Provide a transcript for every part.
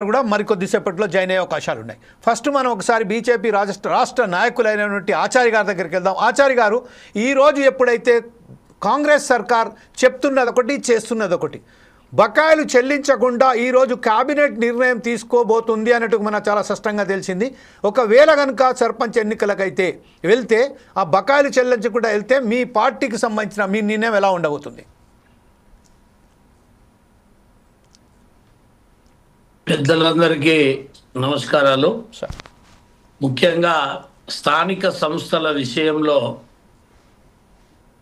కూడా మరికొద్దిసేపట్లో జాయిన్ అయ్యే అవకాశాలు ఉన్నాయి. ఫస్ట్ మనం ఒకసారి బీజేపీ రాష్ట్ర నాయకులైనటువంటి ఆచార్య గారి దగ్గరికి వెళ్దాం. ఆచార్య గారు, ఈరోజు ఎప్పుడైతే కాంగ్రెస్ సర్కార్ చెప్తున్నది ఒకటి చేస్తున్నది ఒకటి, బకాయిలు చెల్లించకుండా ఈరోజు క్యాబినెట్ నిర్ణయం తీసుకోబోతుంది అన్నట్టు మనకు చాలా స్పష్టంగా తెలిసింది. ఒకవేళ కనుక సర్పంచ్ ఎన్నికలకైతే వెళ్తే ఆ బకాయిలు చెల్లించకుండా వెళ్తే మీ పార్టీకి సంబంధించిన మీ నిర్ణయం ఎలా ఉండబోతుంది? పెద్దలందరికీ నమస్కారాలు. ముఖ్యంగా స్థానిక సంస్థల విషయంలో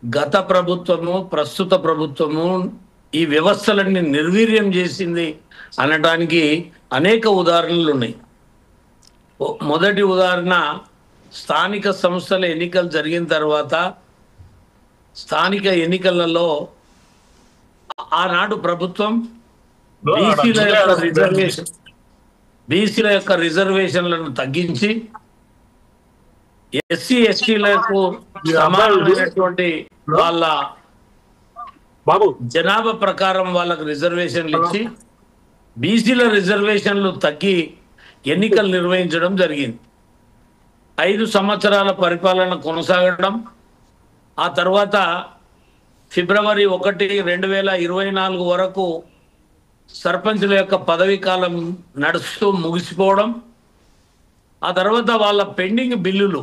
గత ప్రభుత్వము ప్రస్తుత ప్రభుత్వము ఈ వ్యవస్థలన్నీ నిర్వీర్యం చేసింది అనడానికి అనేక ఉదాహరణలు ఉన్నాయి. మొదటి ఉదాహరణ, స్థానిక సంస్థల ఎన్నికలు జరిగిన తర్వాత స్థానిక ఎన్నికలలో ఆనాడు ప్రభుత్వం బీసీల యొక్క రిజర్వేషన్లను తగ్గించి ఎస్సీ ఎస్టీలకు సమానమైనటువంటి వాళ్ళ జనాభా ప్రకారం వాళ్ళకు రిజర్వేషన్లు ఇచ్చి బీసీల రిజర్వేషన్లు తగ్గి ఎన్నికలు నిర్వహించడం జరిగింది. 5 సంవత్సరాల పరిపాలన కొనసాగడం, ఆ తర్వాత ఫిబ్రవరి 1, 2024 వరకు సర్పంచుల యొక్క పదవీ కాలం నడుస్తూ ముగిసిపోవడం, ఆ తర్వాత వాళ్ళ పెండింగ్ బిల్లులు,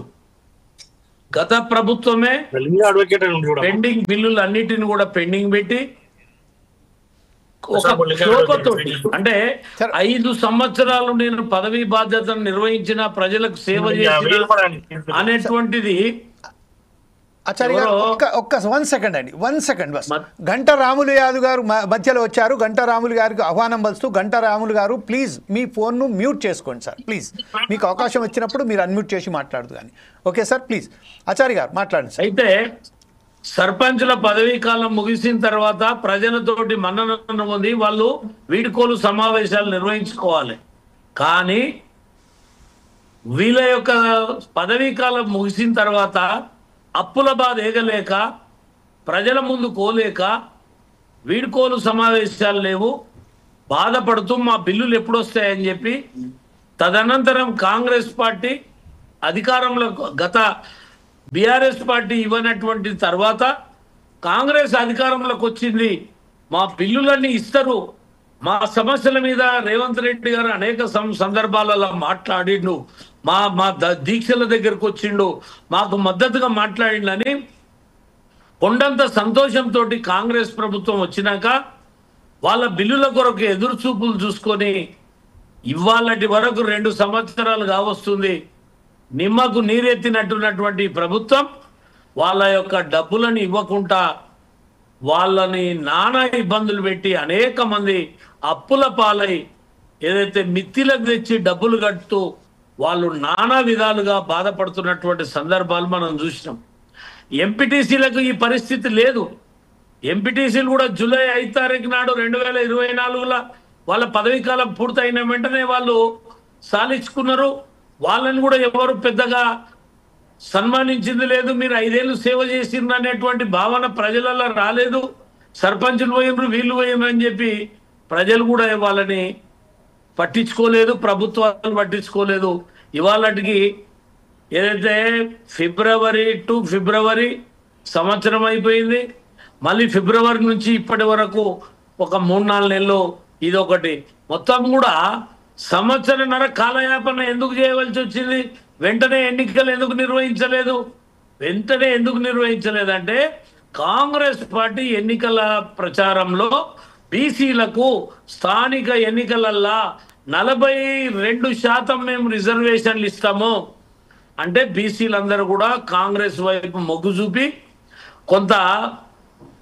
గత ప్రభుత్వమే పెండింగ్ బిల్లులు అన్నిటిని కూడా పెండింగ్ పెట్టి ఒక క్షోభతోటి, అంటే 5 సంవత్సరాలు నేను పదవీ బాధ్యతను నిర్వహించిన, ప్రజలకు సేవ చేసిన అనేటువంటిది. ఆచార్య గారు, ఒక్క 1 సెకండ్ అండి, 1 సెకండ్ బస్. గంటా రాములు యాదవ్ గారు మధ్యలో వచ్చారు. గంటా రాములు గారికి ఆహ్వానం పలుస్తూ, గంటా రాములు గారు ప్లీజ్ మీ ఫోన్ను మ్యూట్ చేసుకోండి సార్, ప్లీజ్. మీకు అవకాశం వచ్చినప్పుడు మీరు అన్మ్యూట్ చేసి మాట్లాడదు కానీ. Okay sir, please. ఆచార్య గారు మాట్లాడండి సార్. అయితే సర్పంచుల పదవీ కాలం ముగిసిన తర్వాత ప్రజలతోటి మన్ననను పొంది వాళ్ళు వీడ్కోలు సమావేశాలు నిర్వహించుకోవాలి. కానీ వీళ్ళ యొక్క పదవీ కాలం ముగిసిన తర్వాత అప్పుల బాధ ఏగలేక, ప్రజల ముందు కోలేక, వీడ్కోలు సమావేశాలు లేవు, బాధపడుతూ మా బిల్లులు ఎప్పుడు వస్తాయని చెప్పి తదనంతరం కాంగ్రెస్ పార్టీ అధికారంలో, గత బీఆర్ఎస్ పార్టీ ఇవ్వనటువంటి తర్వాత కాంగ్రెస్ అధికారంలోకి వచ్చింది, మా బిల్లులన్నీ ఇస్తారు, మా సమస్యల మీద రేవంత్ రెడ్డి గారు అనేక సందర్భాలలో మాట్లాడిండు, మా దీక్షల దగ్గరకు వచ్చిండు, మాకు మద్దతుగా మాట్లాడిండని కొండంత సంతోషంతో కాంగ్రెస్ ప్రభుత్వం వచ్చినాక వాళ్ళ బిల్లుల కొరకు ఎదురు చూపులు చూసుకొని ఇవాళటి వరకు 2 సంవత్సరాలు కావస్తుంది. నిమ్మకు నీరెత్తినట్టున్నటువంటి ప్రభుత్వం వాళ్ళ యొక్క డబ్బులను ఇవ్వకుండా వాళ్ళని నానా ఇబ్బందులు పెట్టి అనేక మంది అప్పుల పాలై ఏదైతే మిత్తిలకు తెచ్చి డబ్బులు కడుతూ వాళ్ళు నానా విధాలుగా బాధపడుతున్నటువంటి సందర్భాలు మనం చూసినాం. ఎంపీటీసీలకు ఈ పరిస్థితి లేదు. ఎంపీటీసీలు కూడా జూలై 5 తారీఖు నాడు 2024లో వాళ్ళ పదవీ కాలం పూర్తయిన వెంటనే వాళ్ళు సాధించుకున్నారు. వాళ్ళని కూడా ఎవరు పెద్దగా సన్మానించింది లేదు. మీరు 5 ఏళ్ళు సేవ చేసిండ్రు అనేటువంటి భావన ప్రజలలో రాలేదు. సర్పంచులు పోయినరు, వీళ్ళు పోయినరు అని చెప్పి ప్రజలు కూడా వాళ్ళని పట్టించుకోలేదు, ప్రభుత్వాలు పట్టించుకోలేదు. ఇవాళకి ఏదైతే ఫిబ్రవరి టు ఫిబ్రవరి సంవత్సరం అయిపోయింది, మళ్ళీ ఫిబ్రవరి నుంచి ఇప్పటి వరకు ఒక 3-4 నెలలు ఇదొకటి, మొత్తం కూడా సంవత్సరన్నర కాలయాపన ఎందుకు చేయవలసి వచ్చింది? వెంటనే ఎన్నికలు ఎందుకు నిర్వహించలేదు? వెంటనే ఎందుకు నిర్వహించలేదంటే కాంగ్రెస్ పార్టీ ఎన్నికల ప్రచారంలో బీసీలకు స్థానిక ఎన్నికలల్లా 42% మేము రిజర్వేషన్లు ఇస్తాము అంటే బీసీలందరూ కూడా కాంగ్రెస్ వైపు మొగ్గు చూపి, కొంత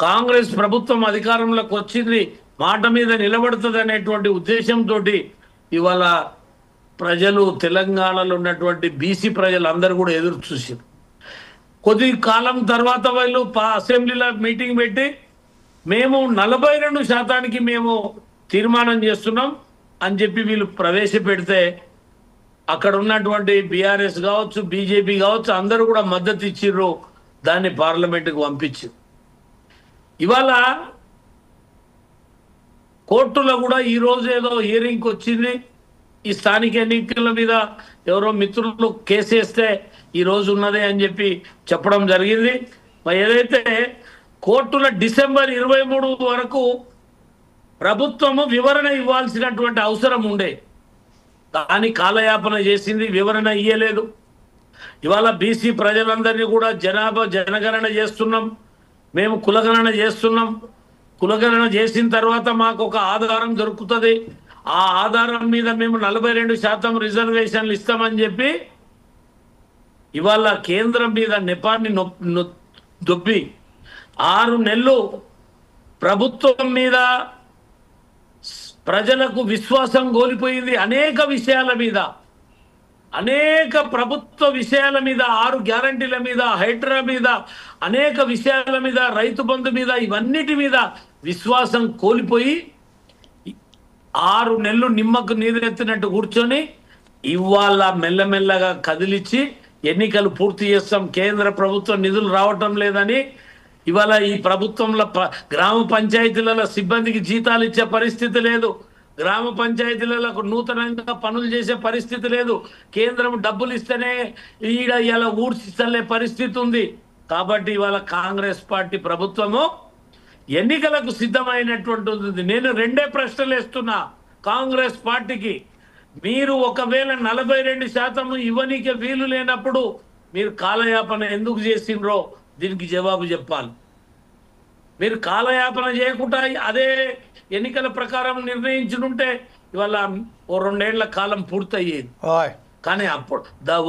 కాంగ్రెస్ ప్రభుత్వం అధికారంలోకి వచ్చింది, మాట మీద నిలబడుతుంది అనేటువంటి ఉద్దేశంతో ఇవాళ ప్రజలు, తెలంగాణలో ఉన్నటువంటి బీసీ ప్రజలందరూ కూడా ఎదురు చూసారు. కొద్ది కాలం తర్వాత వాళ్ళు అసెంబ్లీలో మీటింగ్ పెట్టి మేము 42% మేము తీర్మానం చేస్తున్నాం అని చెప్పి వీళ్ళు ప్రవేశపెడితే అక్కడ ఉన్నటువంటి బీఆర్ఎస్ కావచ్చు, బీజేపీ కావచ్చు, అందరూ కూడా మద్దతు ఇచ్చిర్రు, దాన్ని పార్లమెంటుకు పంపించారు. ఇవాళ కోర్టులో కూడా ఈ రోజు ఏదో హియరింగ్ వచ్చింది, ఈ స్థానిక ఎన్నికల మీద ఎవరో మిత్రులు కేసేస్తే ఈ రోజు ఉన్నదే అని చెప్పి చెప్పడం జరిగింది. మరి ఏదైతే కోర్టుల డిసెంబర్ 23 వరకు ప్రభుత్వము వివరణ ఇవ్వాల్సినటువంటి అవసరం ఉండే, దాని కాలయాపన చేసింది, వివరణ ఇయ్యలేదు. ఇవాళ బీసీ ప్రజలందరినీ కూడా జనగణన చేస్తున్నాం, మేము కులగణన చేస్తున్నాం. కులగణన చేసిన తర్వాత మాకు ఒక ఆధారం దొరుకుతుంది, ఆ ఆధారం మీద మేము 42% రిజర్వేషన్లు ఇస్తామని చెప్పి ఇవాళ కేంద్రం మీద నెపాన్ని దొబ్బి 6 నెలలు ప్రభుత్వం మీద ప్రజలకు విశ్వాసం కోల్పోయింది. అనేక విషయాల మీద, అనేక ప్రభుత్వ విషయాల మీద, 6 గ్యారంటీల మీద, హైడ్రా మీద, అనేక విషయాల మీద, రైతు బంధు మీద, ఇవన్నిటి మీద విశ్వాసం కోల్పోయి 6 నెలలు నిమ్మకు నీరెత్తినట్టు కూర్చొని ఇవాళ మెల్లమెల్లగా కదిలిచ్చి ఎన్నికలు పూర్తి చేస్తాం, కేంద్ర ప్రభుత్వం నిధులు రావటం లేదని ఇవాళ ఈ ప్రభుత్వంలో గ్రామ పంచాయతీలలో సిబ్బందికి జీతాలు ఇచ్చే పరిస్థితి లేదు, గ్రామ పంచాయతీలకు నూతనంగా పనులు చేసే పరిస్థితి లేదు, కేంద్రం డబ్బులు ఇస్తేనే ఈడ ఇలా ఊడ్చిస్తలే పరిస్థితి ఉంది. కాబట్టి ఇవాళ కాంగ్రెస్ పార్టీ ప్రభుత్వము ఎన్నికలకు సిద్ధమైనటువంటి నేను 2 ప్రశ్నలు వేస్తున్నా కాంగ్రెస్ పార్టీకి. మీరు ఒకవేళ 42% ఇవ్వనీకే వీలు లేనప్పుడు మీరు కాలయాపన ఎందుకు చేసిండ్రో దీనికి జవాబు చెప్పాలి. మీరు కాలయాపన చేయకుండా అదే ఎన్నికల ప్రకారం నిర్ణయించుంటే ఇవాళ 2 ఏళ్ల కాలం పూర్తయ్యేది, కానీ అప్పుడు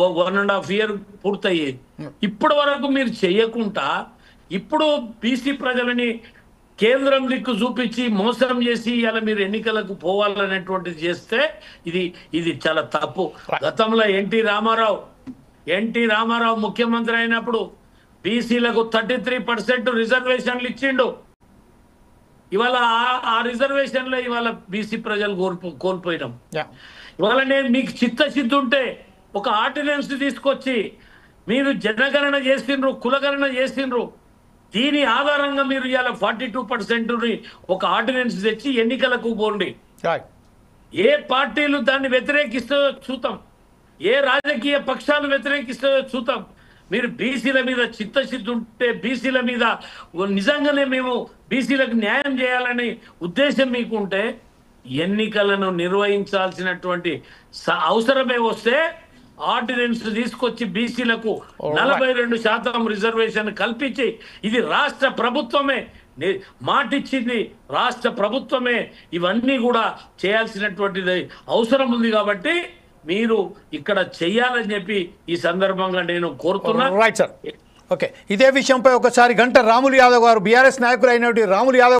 1.5 year పూర్తయ్యేది. ఇప్పటి వరకు మీరు చెయ్యకుండా ఇప్పుడు బీసీ ప్రజలని కేంద్రం దిక్కు చూపించి మోసం చేసి ఇలా మీరు ఎన్నికలకు పోవాలనేటువంటిది చేస్తే ఇది చాలా తప్పు. గతంలో ఎన్టీ రామారావు ముఖ్యమంత్రి అయినప్పుడు బీసీలకు 33% రిజర్వేషన్లు ఇచ్చిండు. ఇవాళ ఆ రిజర్వేషన్లో ఇవాళ బీసీ ప్రజలు కోల్పోయినాం. ఇవాళ నేను మీకు చిత్తశుద్ధి ఉంటే ఒక ఆర్డినెన్స్ తీసుకొచ్చి మీరు జనగణన చేసిండ్రు, కులగణన చేసిండ్రు, దీని ఆధారంగా మీరు ఇవాళ 42% ఒక ఆర్డినెన్స్ తెచ్చి ఎన్నికలకు పోండి. ఏ పార్టీలు దాన్ని వ్యతిరేకిస్తాయో చూద్దాం, ఏ రాజకీయ పక్షాలు వ్యతిరేకిస్తాయో చూద్దాం. మీరు బీసీల మీద చిత్తశుద్ధి ఉంటే, బీసీల మీద నిజంగానే మేము బీసీలకు న్యాయం చేయాలని ఉద్దేశం మీకు ఉంటే ఎన్నికలను నిర్వహించాల్సినటువంటి అవసరమే వస్తే ఆర్డినెన్స్ తీసుకొచ్చి బీసీలకు 42% రిజర్వేషన్ కల్పించి, ఇది రాష్ట్ర ప్రభుత్వమే మాటిచ్చింది, రాష్ట్ర ప్రభుత్వమే ఇవన్నీ కూడా చేయాల్సినటువంటిది అవసరం ఉంది. కాబట్టి మీరు ఇక్కడ చెయ్యాలని చెప్పి ఈ సందర్భంగా నేను కోరుతున్నా. Right sir, okay. ఇదే విషయంపై ఒకసారి గంట రాములు యాదవ్ గారు, బీఆర్ఎస్ నాయకులు అయినటువంటి రాములు యాదవ్